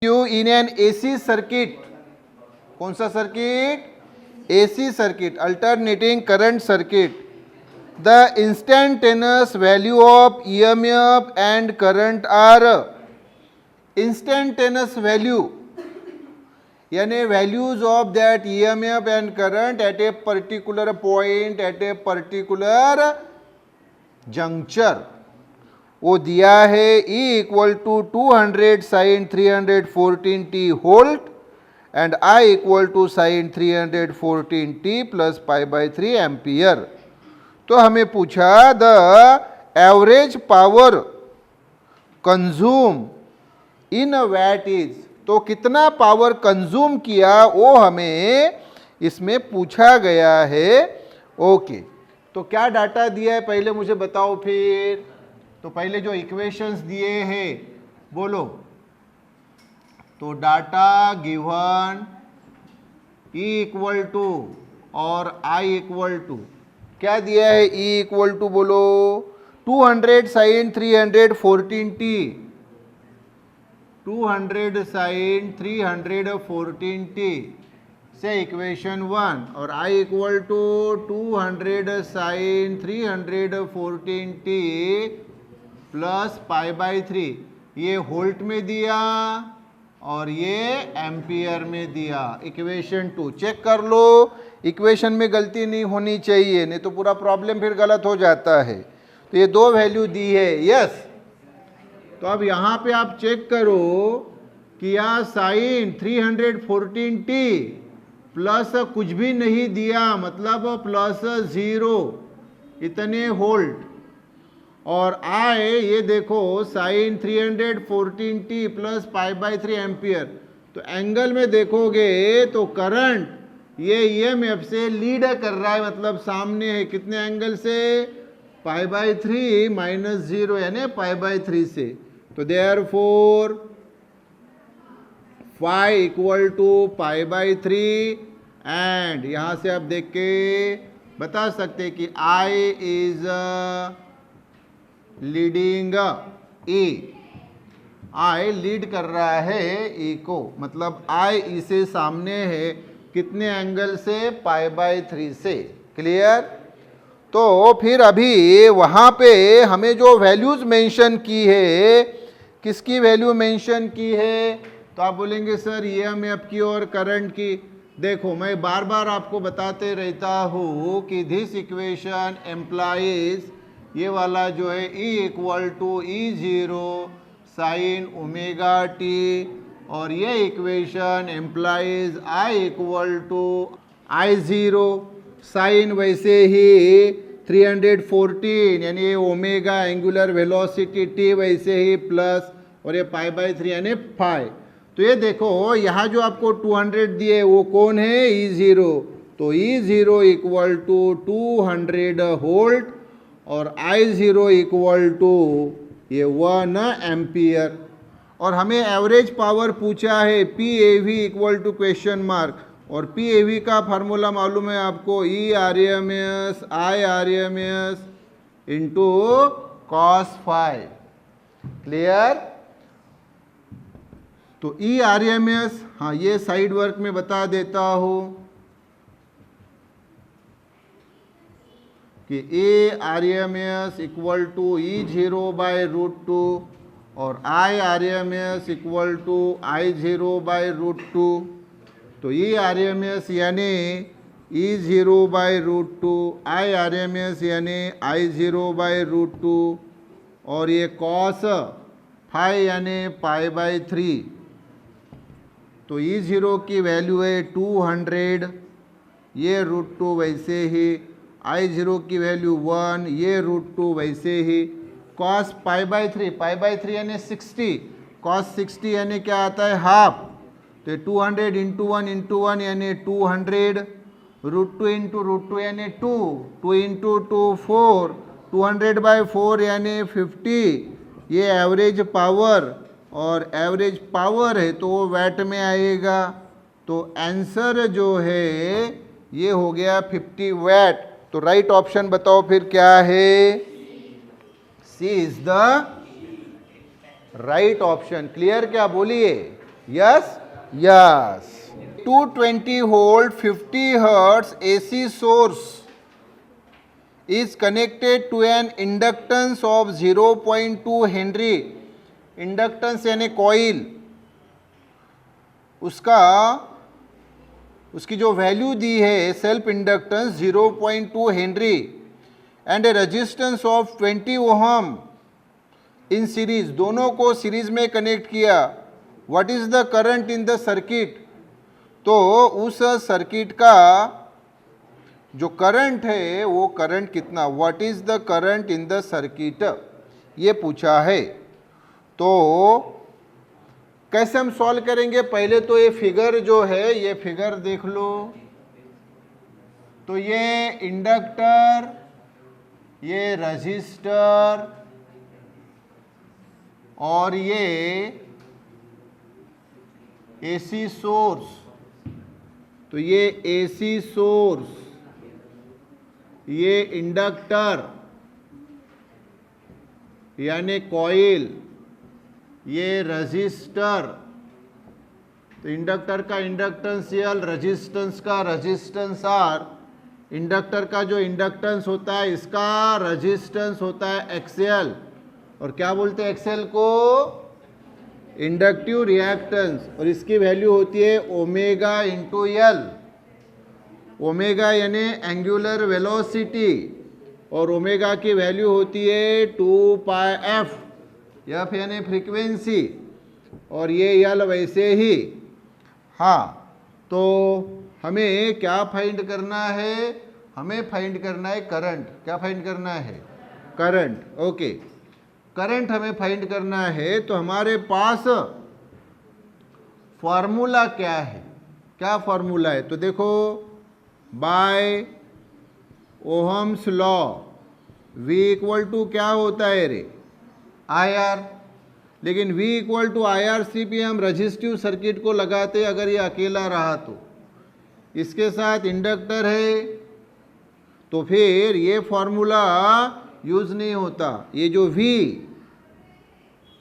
you in an AC circuit, कौन सा circuit? AC circuit, alternating current circuit. The instantaneous value of EMF and current are instantaneous value, यानी values of that EMF and current at a particular point, at a particular juncture. वो दिया है E equal to 200 sine 314t volt and I equal to sine 314t plus pi by 3 ampere. तो हमें पूछा the average power consume in watt is, तो कितना power consume किया वो हमें इसमें पूछा गया है. ओके, तो क्या डाटा दिया है पहले मुझे बताओ फिर. तो पहले जो इक्वेशंस दिए हैं बोलो. तो data given E equal to और I इक्वल टू क्या दिया है. E इक्वल टू बोलो 200 साइन 314t, 200 साइन 314t से इक्वेशन 1, और I equal to 200 sine 314t plus pi by 3. ये वोल्ट में दिया और ये एम्पियर में दिया. इक्वेशन 2 चेक कर लो, इक्वेशन में गलती नहीं होनी चाहिए, नहीं तो पूरा प्रॉब्लम फिर गलत हो जाता है. तो ये दो वैल्यू दी है. यस, तो अब यहाँ पे आप चेक करो कि यहाँ साइन 314t प्लस कुछ भी नहीं दिया, मतलब प्लस 0 इतने वोल्ट, और I ये देखो sine 314t plus pi by 3 ampere. तो एंगल में देखोगे तो करंट ये EMF से लीड कर रहा है, मतलब सामने है. कितने एंगल से? पाई बाई 3 माइनस 0 यानी पाई बाई 3 से. तो therefore phi equal to pi by 3, and यहाँ से आप देख के बता सकते कि I is leading E, I lead कर रहा है E को, मतलब I इसे सामने है कितने एंगल से? पाई बाई 3 से. क्लियर. तो फिर अभी वहाँ पे हमें जो वैल्यूज मेंशन की है, किसकी वैल्यू मेंशन की है? तो आप बोलेंगे सर EMF की और करंट की. देखो मैं बार बार आपको बताते रहता हूँ कि दिस इक्वेशन एम्प्लाइज, ये वाला जो है E equal to E0 sine omega t, और ये equation implies I equal to I0 sine वैसे ही 314 यानी ये ओमेगा एंगुलर वेलोसिटी t वैसे ही प्लस, और ये पाई बाई 3 यानी फाई. तो ये देखो यहाँ जो आपको 200 दिए वो कौन है? E0. तो E0 इक्वल टू 200 वोल्ट और I0 इक्वल टू ये 1 एम्पियर. और हमें एवरेज पावर पूछा है PAV equal to question mark, और PAV का फार्मूला मालूम है आपको, ERMS IRMS into cos phi. Clear. तो ERMS, हाँ ये साइड वर्क में बता देता हूँ कि ERMS equal to E0 by root 2 और IRMS equal to I0 by root 2. तो ERMS यानी E0 बाई रूट 2, IRMS यानी I0 बाई रूट 2, और ये कॉस फाई यानी पाई बाई 3. तो E0 की वैल्यू है 200, ये रूट 2 वैसे ही, I0 की वैल्यू 1, ये रूट 2 वैसे ही. Cos pi by 3, pi by 3 यानी 60, कॉस 60 यानी क्या आता है? हाफ. तो 200 इंटू 1 यानी 200, रूट 2 इंटू रूट 2 यानी 2, 2 इंटू 2 4, 200 बाई 4 यानी 50. ये एवरेज पावर, और एवरेज पावर है तो वो वैट में आएगा. तो आंसर जो है ये हो गया 50 वैट. तो राइट ऑप्शन बताओ फिर क्या है? C is the right option. Clear क्या? बोलिए. Yes yes 220 volt 50 hertz AC source is connected to an inductance of 0.2 Henry. Inductance यानी कॉइल, उसकी जो वैल्यू दी है self inductance 0.2 Henry and A resistance of 20 ohm in series, दोनों को series में connect किया. What is the current in the circuit? तो उस सर्किट का जो करंट है वो करंट कितना, what is the current in the circuit, ये पूछा है. तो कैसे हम सॉल्व करेंगे? पहले तो ये फिगर जो है, ये फिगर देख लो. तो ये इंडक्टर, ये रजिस्टर और ये एसी सोर्स. तो ये एसी सोर्स, ये इंडक्टर यानी कॉइल, ये रजिस्टर. तो इंडक्टर का इंडक्टेंस L, रेजिस्टेंस का रेजिस्टेंस R. इंडक्टर का जो इंडक्टेंस होता है इसका रेजिस्टेंस होता है XL. और क्या बोलते हैं XL को? Inductive reactance. और इसकी वैल्यू होती है ओमेगा इंटू L. ओमेगा यानी एंगुलर वेलोसिटी और ओमेगा की वैल्यू होती है 2 पाई f. एफ यानी फ्रीक्वेंसी और ये यल वैसे ही. हाँ, तो हमें क्या फाइंड करना है? हमें फाइंड करना है करंट. क्या फाइंड करना है? करंट. ओके, करंट हमें फाइंड करना है. तो हमारे पास फॉर्मूला क्या है? क्या फॉर्मूला है? तो देखो, by ohm's law V equal to क्या होता है रे? IR. लेकिन V इक्वल टू IRC पे हम रजिस्टिव सर्किट को लगाते अगर ये अकेला रहा तो. इसके साथ इंडक्टर है तो फिर ये फॉर्मूला यूज नहीं होता. ये जो V,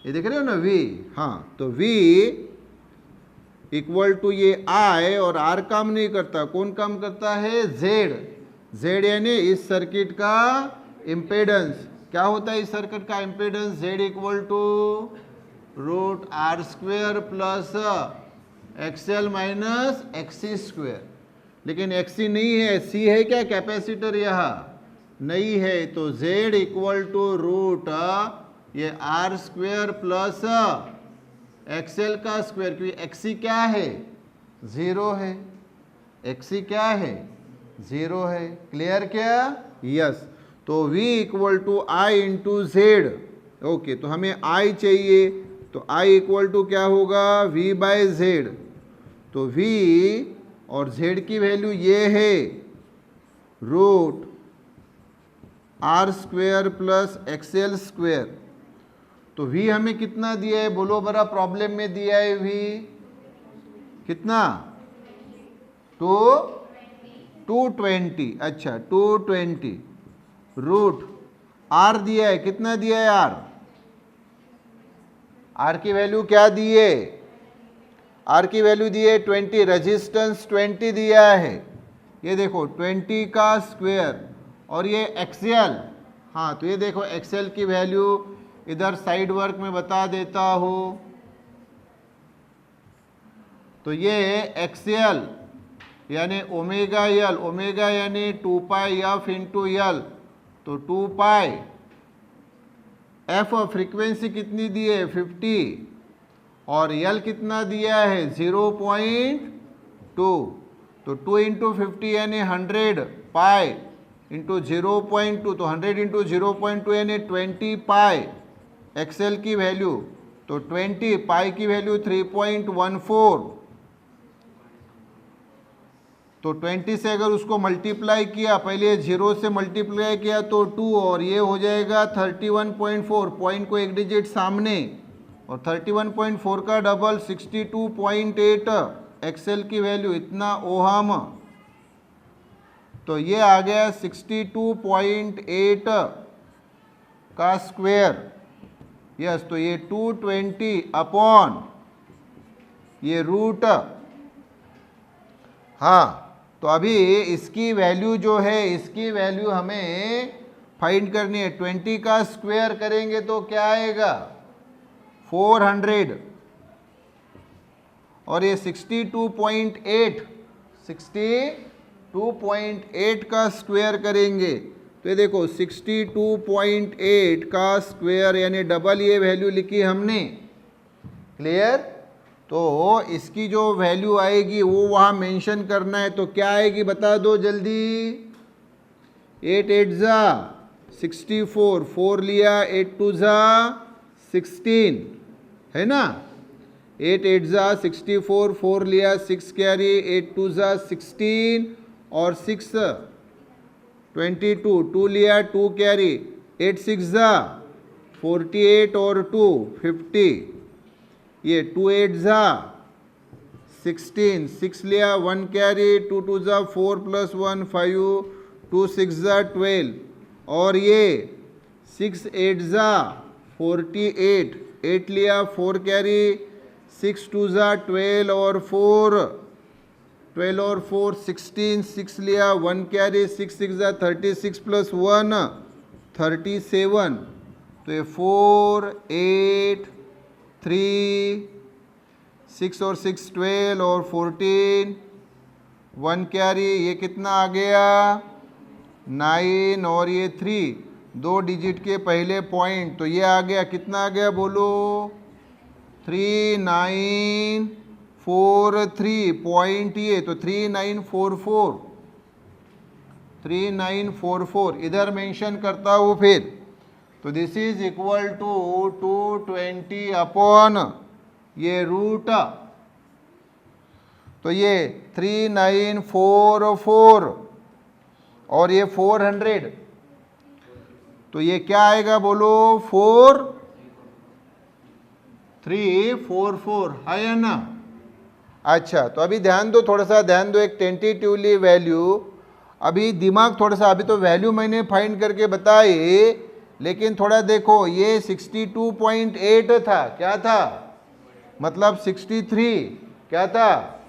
ये देख रहे हो ना V, हाँ, तो V इक्वल टू ये I और R काम नहीं करता. कौन काम करता है? Z यानी इस सर्किट का इम्पेडेंस. क्या होता है इस सर्किट का impedance? Z equal to root R square plus XL minus XC square. लेकिन XC नहीं है, C है क्या कैपेसिटर? यहाँ नहीं है. तो Z इक्वल टू रूट ये R स्क्वेयर प्लस XL का स्क्वेयर, क्योंकि XC क्या है? 0 है. XC क्या है? 0 है. क्लियर क्या? यस. तो V equal to I into Z. Okay, तो हमें I चाहिए. तो I इक्वल टू क्या होगा? V by Z. तो V और Z की वैल्यू ये है root R square plus XL square. तो V हमें कितना दिया है? बोलो बड़ा, प्रॉब्लम में दिया है V कितना? 220. अच्छा, 220 रूट R दिया है. कितना दिया है R? R की वैल्यू क्या दी है? R की वैल्यू दी है 20. रेजिस्टेंस 20 दिया है. ये देखो 20 का स्क्वायर और ये XL. हाँ, तो ये देखो XL की वैल्यू इधर साइड वर्क में बता देता हूँ. तो ये XL यानी ओमेगा L. ओमेगा यानी 2 पाई F इंटू L. तो 2 पाई F फ्रीक्वेंसी कितनी दी है? 50. और L कितना दिया है? 0.2. तो 2 इंटू 50 यानी 100 पाई इंटू 0.2. तो 100 इंटू 0.2 यानी 20 पाई. XL की वैल्यू तो 20, पाई की वैल्यू 3.14. तो 20 से अगर उसको मल्टीप्लाई किया, पहले 0 से मल्टीप्लाई किया तो 2 और ये हो जाएगा 31.4. पॉइंट को एक डिजिट सामने और 31.4 का डबल 62.8 XL की वैल्यू इतना ओहम. तो ये आ गया 62.8 का स्क्वायर. यस, तो ये 220 अपॉन ये रूट, हाँ तो अभी इसकी वैल्यू जो है, इसकी वैल्यू हमें फाइंड करनी है। 20 का स्क्वायर करेंगे तो क्या आएगा 400, और ये 62.8 का स्क्वायर करेंगे तो ये देखो 62.8 का स्क्वायर यानी डबल ये वैल्यू लिखी हमने। क्लियर? तो इसकी जो वैल्यू आएगी वो वहाँ मेंशन करना है। तो क्या आएगी बता दो जल्दी। 8 8 जा 64, 4 लिया, 8 2 जा 16, है ना। 8 8 जा 64, 4 लिया, 6 कैरी, 8 2 जा 16 और 6 22, 2 लिया, 2 कैरी, 8 6 जा 48 और 2 50, ये 2 8 जा 16, 6 लिया, 1 कैरी, 2 2 जा 4 प्लस 1 5, 2 6 जा 12 और ये 6 8 जा 48, 8 लिया, 4 कैरी, 6 2 जा 12 और 4 16, 6 लिया, 1 कैरी, 6 6 जा 36 प्लस 1 37, तो ये 4 8 3 6 और 6 12 और 14 1 कैरी, ये कितना आ गया 9 और ये 3 2 डिजिट के पहले पॉइंट, तो ये आ गया कितना आ गया बोलो 3943 पॉइंट, ये तो 3944 इधर मेंशन करता हूँ फिर। तो this is equal to 220 upon ये रूट, तो ये 3944 और ये 400, तो ये क्या आएगा बोलो 4344, है ना। अच्छा तो अभी ध्यान दो, थोड़ा सा ध्यान दो, एक टेंटेटिवली वैल्यू, अभी दिमाग थोड़ा सा, अभी तो वैल्यू मैंने फाइंड करके बताई, लेकिन थोड़ा देखो ये 62.8 था, क्या था मतलब 63 क्या था,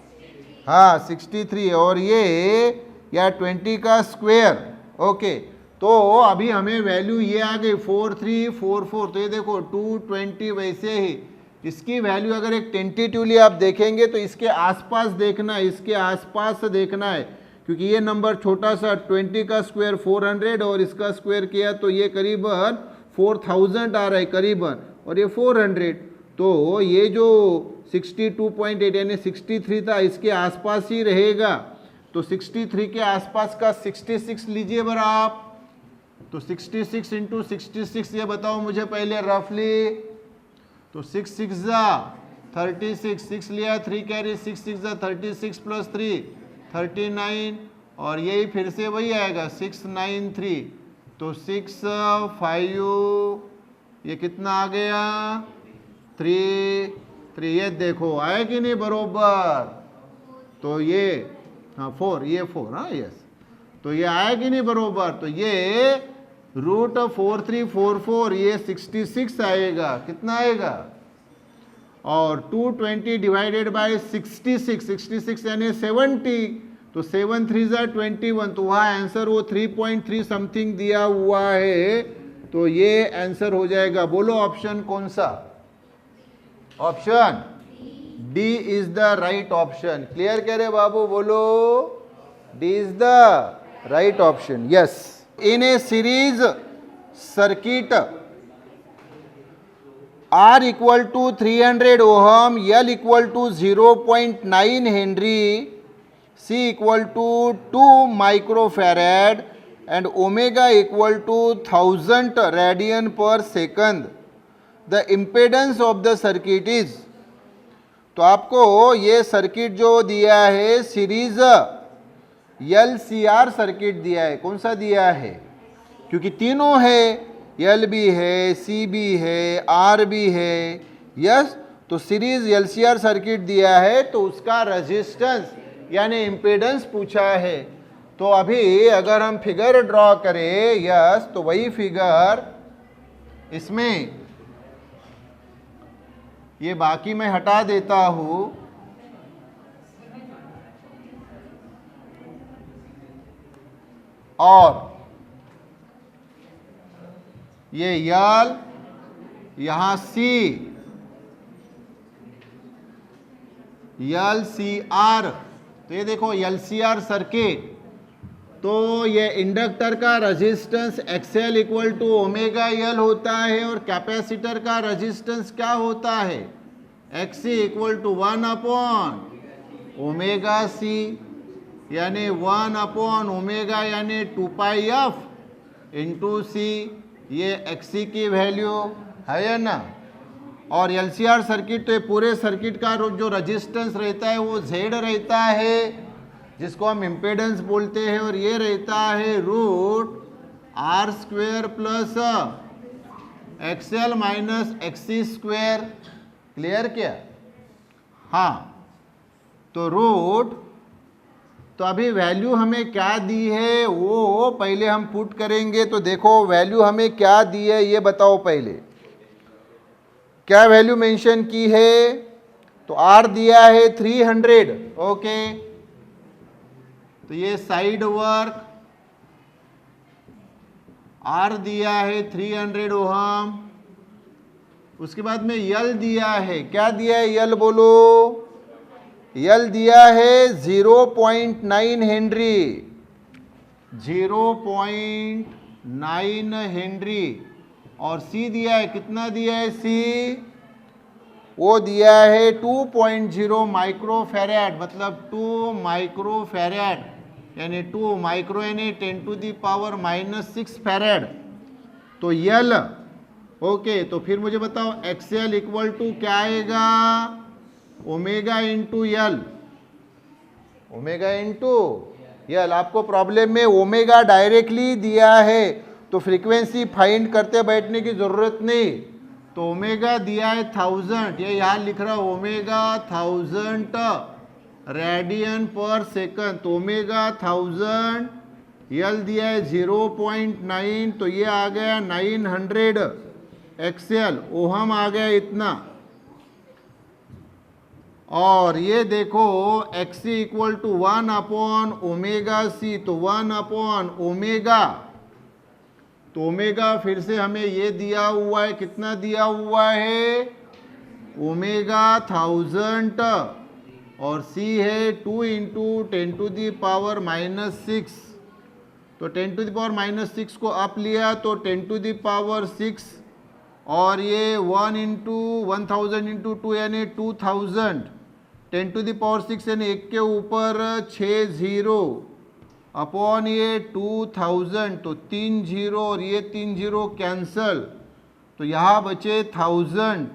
हाँ 63 और ये या 20 का स्क्वायर। ओके तो अभी हमें वैल्यू ये आ गई 4344, तो ये देखो 220 वैसे ही इसकी वैल्यू अगर एक टेंटेटिवली आप देखेंगे तो इसके आसपास देखना है, इसके आसपास देखना है, क्योंकि ये नंबर छोटा सा 20 का स्क्वायर 400 और इसका स्क्वायर किया तो ये करीबन 4000 आ रहा है करीबन, और ये 400, तो ये जो 62.8 यानी 63 था इसके आसपास ही रहेगा। तो 63 के आसपास का 66 लीजिए बरा आप, तो 66 इंटू 66 ये बताओ मुझे पहले रफली, तो 6 6 जा 36, 6 लिया 3 कैरी, 6 6 जा 36 प्लस 3 39 और यही फिर से वही आएगा 693, तो 6 5 ये कितना आ गया 3 3, ये देखो आया कि नहीं बरोबर, तो ये हाँ 4, ये 4, हाँ यस, तो ये आया कि नहीं बरोबर, तो ये रूट 4344 ये 66 आएगा, कितना आएगा, और 220 डिवाइडेड बाय 66 यानी 70, तो 7 3 जा 21, तो वहाँ आंसर वो 3.3 समथिंग दिया हुआ है, तो ये आंसर हो जाएगा। बोलो ऑप्शन कौन सा, option D is the right option. Clear कह रहे बाबू, बोलो D is the right option, yes. In a series circuit R equal to 300 ohm, L equal to 0.9 Henry, C equal to 2 microfarad and omega equal to 1000 radian per second, the impedance of the circuit is, तो आपको ये circuit जो दिया है series LCR circuit दिया है, कौन सा दिया है, क्योंकि तीनों है, L भी है, C भी है, R भी है, यस, तो सीरीज LCR सर्किट दिया है, तो उसका रेजिस्टेंस यानी इम्पीडेंस पूछा है। तो अभी अगर हम फिगर ड्रॉ करें, यस, तो वही फिगर इसमें ये बाकी मैं हटा देता हूँ, और ये यल, यहां सी, यल सी आर। तो ये देखो यल सी आर सर्किट, तो ये इंडक्टर का resistance XL equal to omega L होता है और कैपेसिटर का रेजिस्टेंस क्या होता है, XC equal to 1 upon omega C, यानी 1 अपॉन ओमेगा यानी 2 पाई एफ इंटू सी। ये एक्सी की वैल्यू है ना। और एलसीआर सर्किट, तो ये पूरे सर्किट का जो रेजिस्टेंस रहता है वो जेड रहता है, जिसको हम इम्पेडेंस बोलते हैं, और ये रहता है root R square plus XL minus XC square. Clear क्या? हाँ, तो रूट, तो अभी वैल्यू हमें क्या दी है वो पहले हम पुट करेंगे। तो देखो वैल्यू हमें क्या दी है ये बताओ पहले, क्या वैल्यू मेंशन की है? तो आर दिया है 300, ओके। तो ये साइड वर्क आर दिया है 300 ओहम। उसके बाद में यल दिया है, क्या दिया है यल बोलो? यल दिया है 0.9 हेनरी, 0.9 हेनरी। और सी दिया है, कितना दिया है सी? वो दिया है 2.0 माइक्रो फेरेड, मतलब 2 माइक्रो फेरेड, यानी 2 माइक्रो यानी 10 टू दी पावर -6 फेरेड। तो यल, ओके। तो फिर मुझे बताओ एक्सएल इक्वल टू क्या आएगा? Omega into L, omega into L. आपको प्रॉब्लम में ओमेगा डायरेक्टली दिया है तो फ्रीक्वेंसी फाइंड करते बैठने की जरूरत नहीं। तो ओमेगा दिया है 1000, ये यहाँ लिख रहा है ओमेगा 1000 रेडियन पर सेकंड। तो ओमेगा 1000, यल दिया है 0.9, तो ये आ गया 900 एक्सएल, ओहम आ गया इतना। और ये देखो XC equal to 1 upon omega C, तो 1 अपॉन ओमेगा, तो ओमेगा फिर से हमें ये दिया हुआ है, कितना दिया हुआ है? ओमेगा 1000, और सी है 2 इंटू 10 टू दी पावर -6। तो 10 टू दी पावर -6 को अप लिया तो 10 टू दी पावर 6, और ये 1 इंटू 1000 इंटू 2 यानी 2000, 10 टू दी पावर 6 यानी 1 के ऊपर 6 जीरो अपॉन ये 2000, तो 3 जीरो और ये 3 जीरो कैंसल, तो यहाँ बचे 1000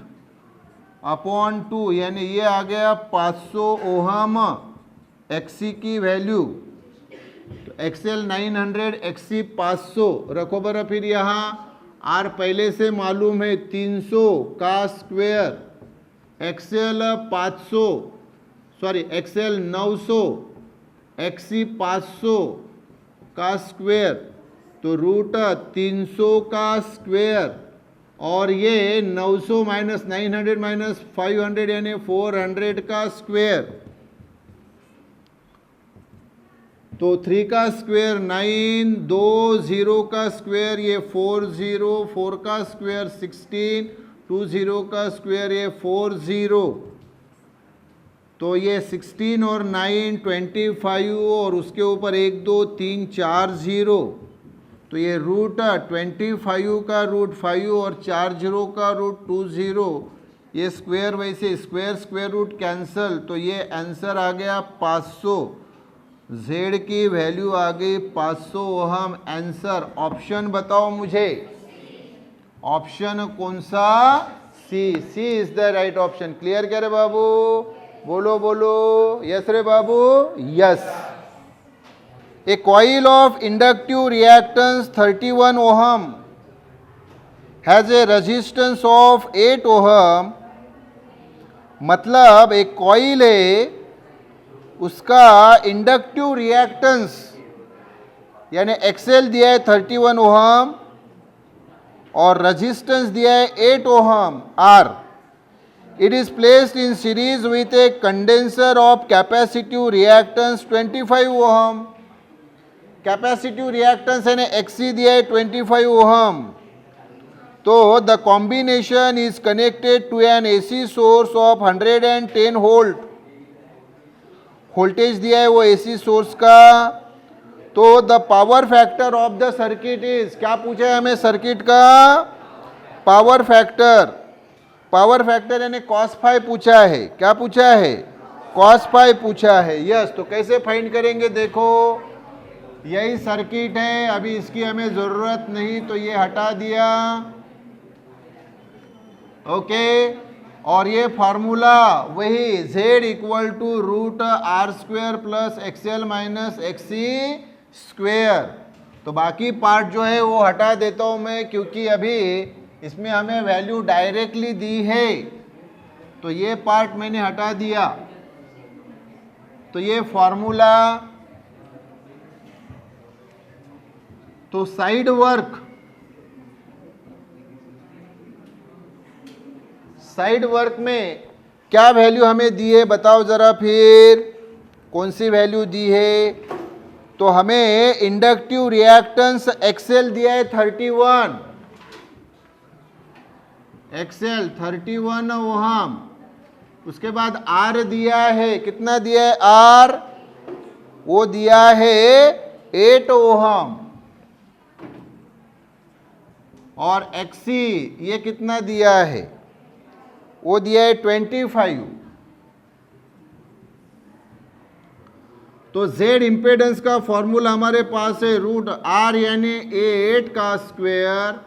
अपॉन 2, यानी ये आ गया 500 ओहम एक्सी की वैल्यू। तो एक्सएल 900, एक्सी 500 रखो बरा। फिर यहाँ आर पहले से मालूम है 300 का square, XL 500, sorry XL 900, XC 500 का स्क्वेयर, तो रूट 300 का स्क्वेयर, और ये 900 माइनस 900 माइनस 500 यानी 400 का स्क्वेयर। तो 3 का स्क्वेयर 9, 2 0 का स्क्वेयर ये 4 0, 4 का स्क्वेयर 16, 2 0 का स्क्वेयर ये 4 0, तो ये 16 और 9 25, और उसके ऊपर 1 2 3 4 0, तो ये रूट 25 का रूट 5 और 4 0 का रूट 2 0, ये स्क्वेयर वैसे स्क्वेयर स्क्वेयर रूट कैंसल, तो ये आंसर आ गया 500। जेड की वैल्यू आ गई 500 ओहम। आंसर ऑप्शन बताओ मुझे, ऑप्शन कौन सा? C, C is the right option. Clear क्या रे बाबू? बोलो बोलो, यस रे बाबू, yes. A coil of inductive reactance 31 ohm has a resistance of 8 ohm, मतलब एक कॉइल है, उसका इंडक्टिव रिएक्टेंस यानी एक्सएल दिया है 31 ओहम और रेजिस्टेंस दिया है 8 ohm R. It is placed in series with a condenser of capacitive reactance 25 ohm. Capacitive reactance है XC दिया है 25 ओहम, तो the combination is connected to an AC source of 110 volt, voltage दिया है वो AC सोर्स का। तो the power factor of the circuit is, क्या पूछा है हमें सर्किट का पावर फैक्टर, पावर फैक्टर यानी cos फाई पूछा है, क्या पूछा है cos फाई पूछा है। यस, तो कैसे फाइंड करेंगे, देखो यही सर्किट है, अभी इसकी हमें जरूरत नहीं तो ये हटा दिया, ओके। और ये फार्मूला वही Z equal to root R square plus XL minus XC square. तो बाकी पार्ट जो है वो हटा देता हूं मैं, क्योंकि अभी इसमें हमें वैल्यू डायरेक्टली दी है, तो ये पार्ट मैंने हटा दिया। तो ये फॉर्मूला, तो साइड वर्क, साइड वर्क में क्या वैल्यू हमें दी है बताओ जरा, फिर कौन सी वैल्यू दी है। तो हमें इंडक्टिव रिएक्टेंस XL दिया है 31, XL 31 ओहम, उसके बाद R दिया है, कितना दिया है R, वो दिया है 8 ओहम, और XC ये कितना दिया है, वो दिया है 25। तो Z इम्पेडेंस का फॉर्मूला हमारे पास है रूट R यानी 8 का स्क्वेयर,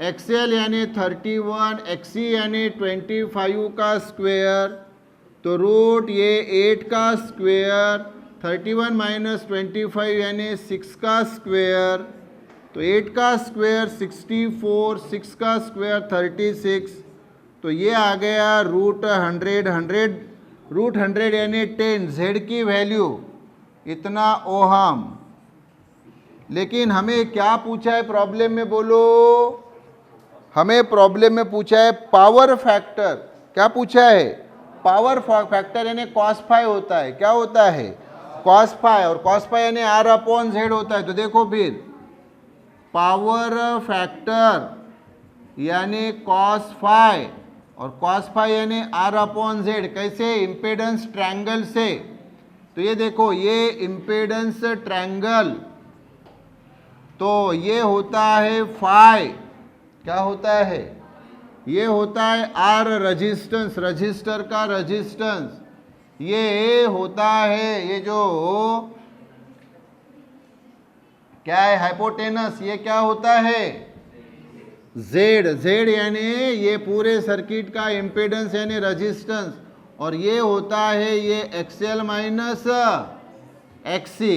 XL यानी 31, XC यानी 25 का स्क्वेयर, तो रूट ये 8 का स्क्वेयर, 31 माइनस 25 यानी 6 का स्क्वेयर, तो 8 का स्क्वेयर 64, 6 का स्क्वेयर 36, तो ये आ गया रूट 100, रूट 100 यानी 10, Z की वैल्यू इतना ओहम। लेकिन हमें क्या पूछा है प्रॉब्लम में, बोलो, हमें प्रॉब्लम में पूछा है पावर फैक्टर, क्या पूछा है पावर फैक्टर यानी cos फाई होता है, क्या होता है cos फाई, और cos फाई यानी R अपॉन Z होता है। तो देखो फिर पावर फैक्टर यानी cos फाई और cos फाई यानी R अपॉन Z, कैसे इम्पेडेंस ट्रायंगल से। तो ये देखो ये इम्पेडेंस ट्रायंगल, तो ये होता है फाई, क्या होता है, ये होता है R रजिस्टेंस, रजिस्टर का रजिस्टेंस, ये होता है ये जो क्या है हाइपोटेनस, ये क्या होता है Z, Z यानी ये पूरे सर्किट का इम्पेडेंस यानी रजिस्टेंस, और ये होता है ये XL माइनस XC।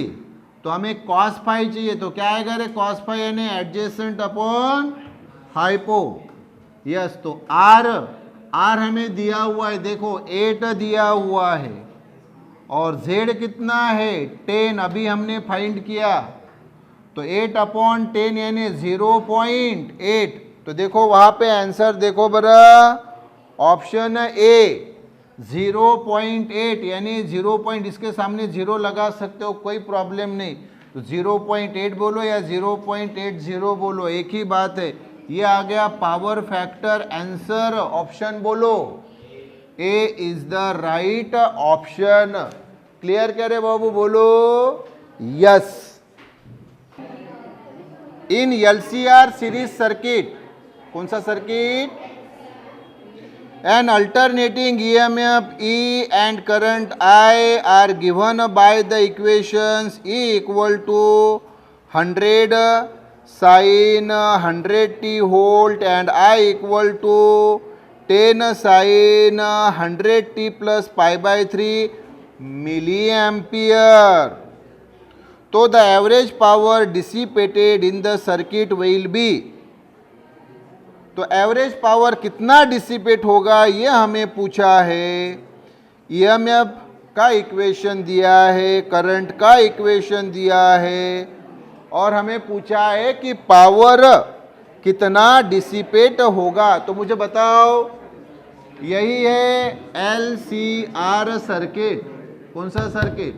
तो हमें cos फाई चाहिए, तो क्या आएगा रे cos फाई यानी एडजेसेंट अपॉन हाइपो। यस, तो R हमें दिया हुआ है, देखो 8 दिया हुआ है, और Z कितना है 10, अभी हमने फाइंड किया, तो 8 अपॉन 10 यानी 0.8। तो देखो वहाँ पे आंसर देखो बरा, ऑप्शन A 0.8 यानी 0 पॉइंट, इसके सामने 0 लगा सकते हो, कोई प्रॉब्लम नहीं, तो 0.8 बोलो या 0.80 बोलो, एक ही बात है। ये आ गया पावर फैक्टर आंसर, ऑप्शन बोलो A is the right option. Clear करे बाबू, बोलो यस। इन LCR सीरीज सर्किट, कौन सा circuit, an alternating EMF E and current I are given by the equations E equal to 100 sin 100t volt and I equal to 10 sin 100t plus pi by 3 milliampere. So the average power dissipated in the circuit will be, तो average power कितना dissipate होगा ये हमें पूछा है। EMF का equation दिया है, करंट का इक्वेशन दिया है, और हमें पूछा है कि पावर कितना डिसिपेट होगा। तो मुझे बताओ, यही है LCR सर्किट, कौन सा सर्किट,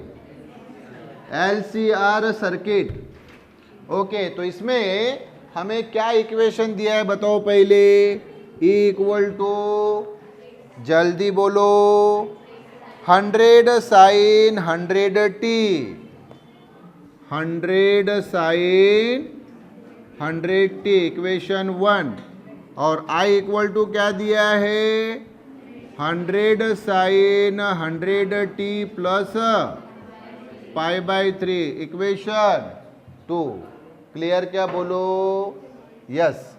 LCR सर्किट। ओके, तो इसमें हमें क्या इक्वेशन दिया है बताओ पहले। E इक्वल टू, जल्दी बोलो, 100 sign 100t, 100 sign 100t equation 1। और I इक्वल टू क्या दिया है, 100 sign 100t plus π/3 equation 2। Clear क्या बोलो, यस।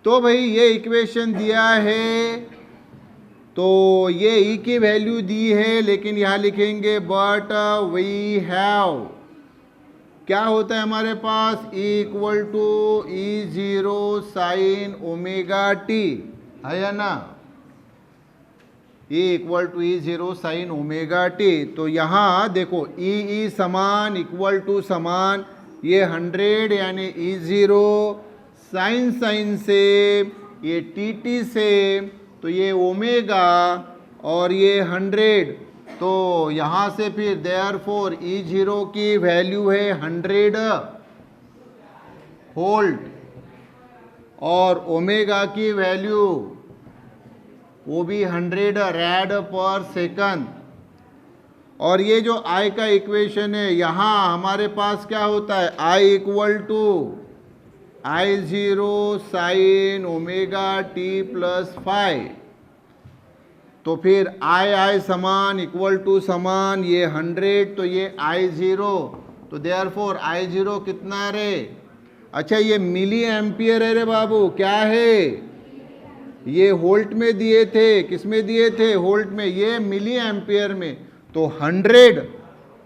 तो भाई ये इक्वेशन दिया है, तो ये ई की वैल्यू दी है, लेकिन यहां लिखेंगे बट वी हैव, क्या होता है हमारे पास, E equal to E0 sine omega t, है या ना, E equal to E0 sine omega t. तो यहाँ देखो ई समान इक्वल टू समान, ये 100 यानी E0 साइन साइन से, ये टी से, तो ये ओमेगा और ये 100, तो यहाँ से फिर देयरफॉर E0 की वैल्यू है 100 वोल्ट और ओमेगा की वैल्यू वो भी 100 रैड पर सेकंड। और ये जो I का इक्वेशन है, यहाँ हमारे पास क्या होता है, I equal to I0 sine omega t plus 5, तो फिर I समान इक्वल टू समान, ये 100, तो ये I0, तो देयरफॉर I0 कितना रे, अच्छा ये मिली एम्पियर है रे बाबू, क्या है, ये वोल्ट में दिए थे, किस में दिए थे, वोल्ट में, ये मिली एम्पियर में। तो 100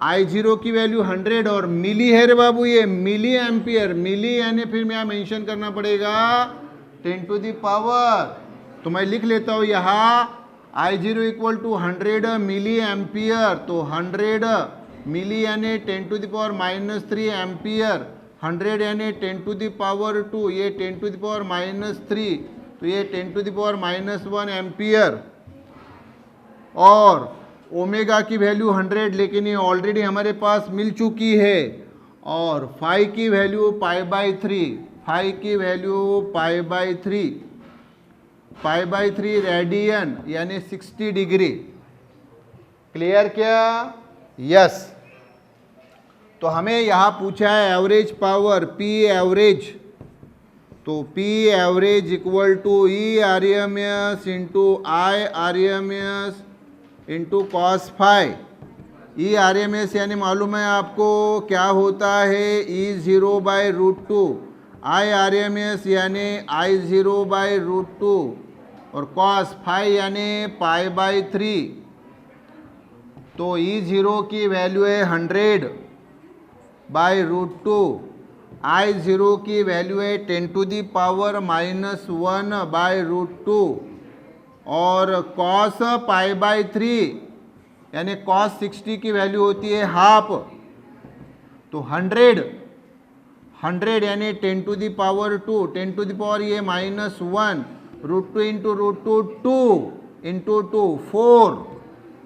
I0 की वैल्यू 100 और मिली है रे बाबू, ये मिली एम्पियर, मिली यानी फिर मैं मेंशन करना पड़ेगा 10 टू द पावर, तो मैं लिख लेता हूँ यहाँ I0 equal to 100 milli ampere, तो 100 मिली यानी 10 टू द पावर -3 एम्पियर, 100 यानी 10 टू द पावर 2, ये 10 टू द पावर -3, तो ये 10 टू द पावर -1 एम्पियर। और ओमेगा की वैल्यू 100, लेकिन ये ऑलरेडी हमारे पास मिल चुकी है। और फाई की वैल्यू π/3, फाई की वैल्यू π/3, π/3 रेडियन यानी 60 डिग्री। क्लियर क्या, यस। तो हमें यहाँ पूछा है एवरेज पावर P एवरेज, तो P average equal to E RMS into I RMS into cos phi. E RMS यानी मालूम है आपको क्या होता है, E0/√2, I RMS यानी I0/√2 और कॉस फाई यानी π/3। तो E0 की वैल्यू है 100/√2, I0 की वैल्यू है 10 टू द पावर -1/√2 और कॉस π/3 यानी कॉस 60 की वैल्यू होती है हाफ। तो 100 यानी 10 to the power 2, 10 to the power ये -1, √2 into √2 2 into 2 4,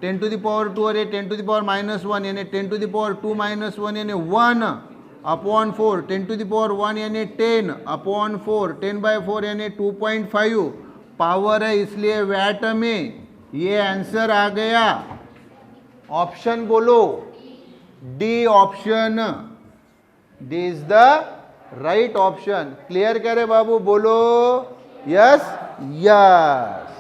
10 to the power 2 और ये 10 टू द पावर -1 यानी 10 टू द पावर 2 -1 यानी 1/4, 10 टू द पावर 1 यानी 10/4, 10/4 यानी 2.5 पावर है, इसलिए वैट में ये आंसर आ गया। ऑप्शन बोलो, D option, D is the right option. Clear करे बाबू, बोलो यस यस।